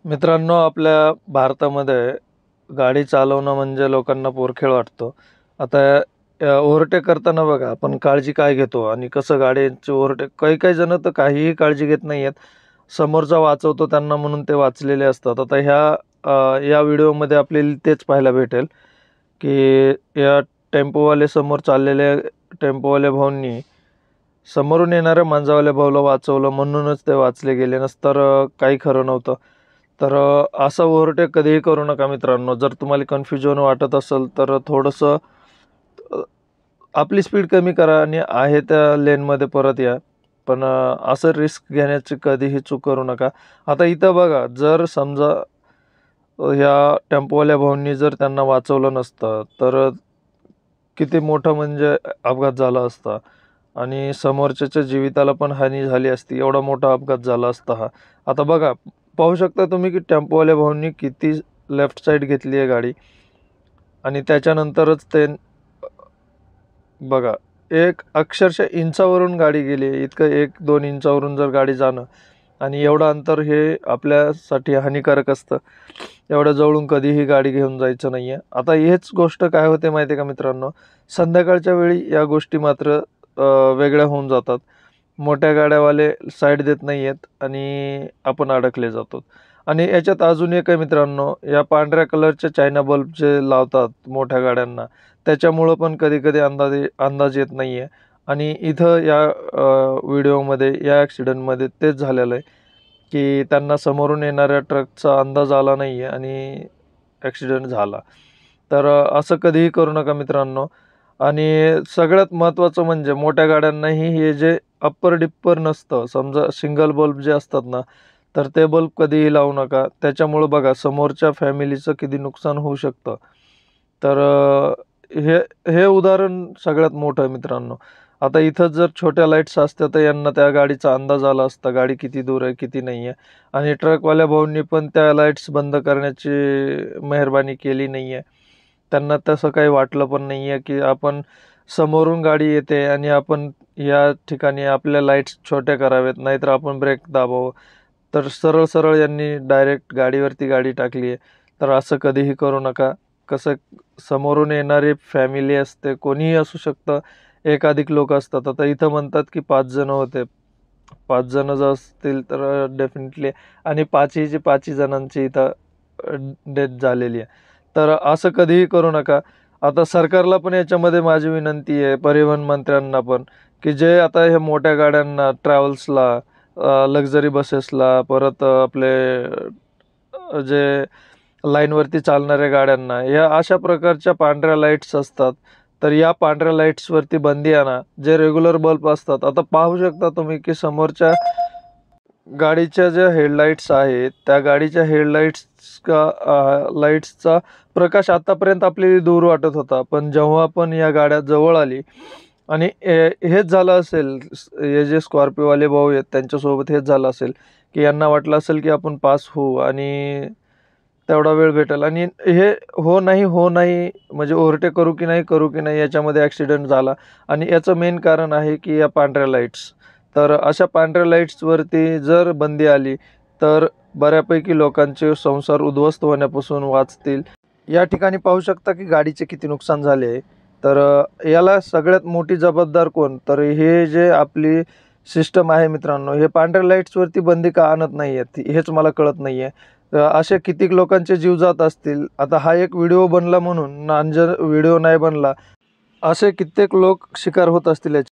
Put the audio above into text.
मित्रांनो, आपल्या भारतामध्ये गाडी चालवणं म्हणजे लोकांना पोरखेळ वाटतो. आता ओव्हरटेक करताना बघा आपण काळजी काय घेतो आणि कसं गाड्यांची ओव्हरटेक काही-काही जण तर काहीही काळजी घेत नाहीयेत. समोरचा वाचवतो त्यांना म्हणून ते वाचलेले असतात. आता या व्हिडिओमध्ये आपल्याला तेच पाहायला भेटेल, की या टेम्पोवाले समोर चाललेल्या टेम्पोवाल्या भाऊंनी समोरून येणाऱ्या मांजावाल्या भाऊला वाचवलं म्हणूनच ते वाचले गेले, नसतर काही खरं नव्हतं. तर असं ओव्हरटेक कधीही करू नका मित्रांनो. जर तुम्हाला कन्फ्युजन वाटत असेल तर थोडंसं आपली स्पीड कमी करा आणि आहे त्या लेनमध्ये परत या. पण असं रिस्क घेण्याची कधीही चूक करू नका. आता इथं बघा, जर समजा ह्या टेम्पोवाल्या भाऊंनी जर त्यांना वाचवलं नसतं तर किती मोठा म्हणजे अपघात झाला असता आणि समोरच्याच्या जीविताला पण हानी झाली असती. एवढा मोठा अपघात झाला असता हा. आता बघा, पाहू शकता तुम्ही की टेम्पोवाल्या भाऊंनी किती लेफ्ट साईड घेतली आहे गाडी आणि त्याच्यानंतरच ते बघा, एक अक्षरशः इंचावरून गाडी गेली. इतकं 1-2 इंचावरून जर गाडी जाणं आणि एवढं अंतर हे आपल्यासाठी हानिकारक असतं. एवढ्या जवळून कधीही गाडी घेऊन जायचं नाही आहे. आता हेच गोष्ट काय होते माहिती आहे का मित्रांनो, संध्याकाळच्या वेळी या गोष्टी मात्र वेगळ्या होऊन जातात. मोठ्या गाड्यावाले साईड देत नाही आहेत आणि आपण अडकले जातो. आणि याच्यात अजून एक आहे मित्रांनो, या पांढऱ्या कलरचे चायना बल्ब जे लावतात मोठ्या गाड्यांना, त्याच्यामुळं पण कधी-कधी अंदाज येत नाही आहे. आणि इथं या व्हिडिओमध्ये या ॲक्सिडेंटमध्ये तेच झालेलं आहे, की त्यांना समोरून येणाऱ्या ट्रकचा अंदाज आला नाही आहे आणि ॲक्सिडेंट झाला. तर असं कधीही करू नका मित्रांनो. आणि सगळ्यात महत्त्वाचं म्हणजे मोठ्या गाड्यांनाही हे जे अप्पर डिप्पर नसतं, समजा सिंगल बल्ब जे असतात ना, तर ते बल्ब कधीही लावू नका. त्याच्यामुळं बघा समोरच्या फॅमिलीचं किती नुकसान होऊ शकतं. तर हे हे उदाहरण सगळ्यात मोठं आहे मित्रांनो. आता इथं जर छोट्या लाईट्स असत्या तर यांना त्या गाडीचा अंदाज आला असता, गाडी किती दूर आहे, किती नाही आहे. आणि ट्रकवाल्या भाऊंनी पण त्या लाईट्स बंद करण्याची मेहरबानी केली नाही आहे. त्यांना तसं काही वाटलं पण नाही आहे, की आपण समोरून गाडी येते आणि आपण या ठिकाणी आपल्या लाईट्स छोट्या कराव्यात, नाहीतर आपण ब्रेक दाबावं. तर सरळ-सरळ यांनी डायरेक्ट गाडीवरती गाडी टाकली आहे. तर असं कधीही करू नका. कसं समोरून येणारी फॅमिली असते, कोणीही असू शकतं, एकाधिक लोक असतात. आता इथं म्हणतात की 5 जण होते. 5 जण जर असतील तर डेफिनेटली आणि पाचहीच्या पाचही जणांची इथं डेथ झालेली आहे. तर असं कधीही करू नका. आता सरकारला पण याच्यामध्ये माझी विनंती आहे, परिवहन मंत्र्यांना पण, की जे आता हे मोठ्या गाड्यांना, ट्रॅव्हल्सला, लक्झरी बसेसला, परत आपले जे लाईनवरती चालणाऱ्या गाड्यांना, या अशा प्रकारच्या पांढऱ्या लाईट्स असतात. तर या पांढऱ्या लाईट्सवरती बंदी आणा. जे रेग्युलर बल्ब असतात, आता पाहू शकता तुम्ही की समोरच्या गाडीच्या ज्या हेडलाईट्स आहेत, त्या गाडीच्या लाईट्सचा प्रकाश आतापर्यंत आपल्याला दूर वाटत होता. पण जेव्हा पण या गाड्या जवळ आली आणि हेच झालं असेल, हे जे स्कॉर्पिओवाले भाऊ आहेत त्यांच्यासोबत हेच झालं असेल, की यांना वाटलं असेल की आपण पास होऊ आणि तेवढा वेळ भेटेल आणि हे हो नाही म्हणजे ओव्हरटेक करू की नाही याच्यामध्ये ॲक्सिडेंट झाला. आणि याचं मेन कारण आहे की या पांढऱ्या लाईट्स. तर अशा पांढऱ्या लाईट्सवरती जर बंदी आली तर बऱ्यापैकी लोकांचे संसार उद्ध्वस्त होण्यापासून वाचतील. या ठिकाणी पाहू शकता की गाडीचे किती नुकसान झाले आहे. तर याला सगळ्यात मोठी जबाबदार कोण? तर हे जे आपली सिस्टम आहे मित्रांनो, हे पांढऱ्या लाईट्सवरती बंदी का आणत नाही आहेत हेच मला कळत नाही आहे. असे कितीक लोकांचे जीव जात असतील. आता हा एक व्हिडिओ बनला म्हणून आणि जर व्हिडिओ नाही बनला, असे कित्येक लोक शिकार होत असतील याचे.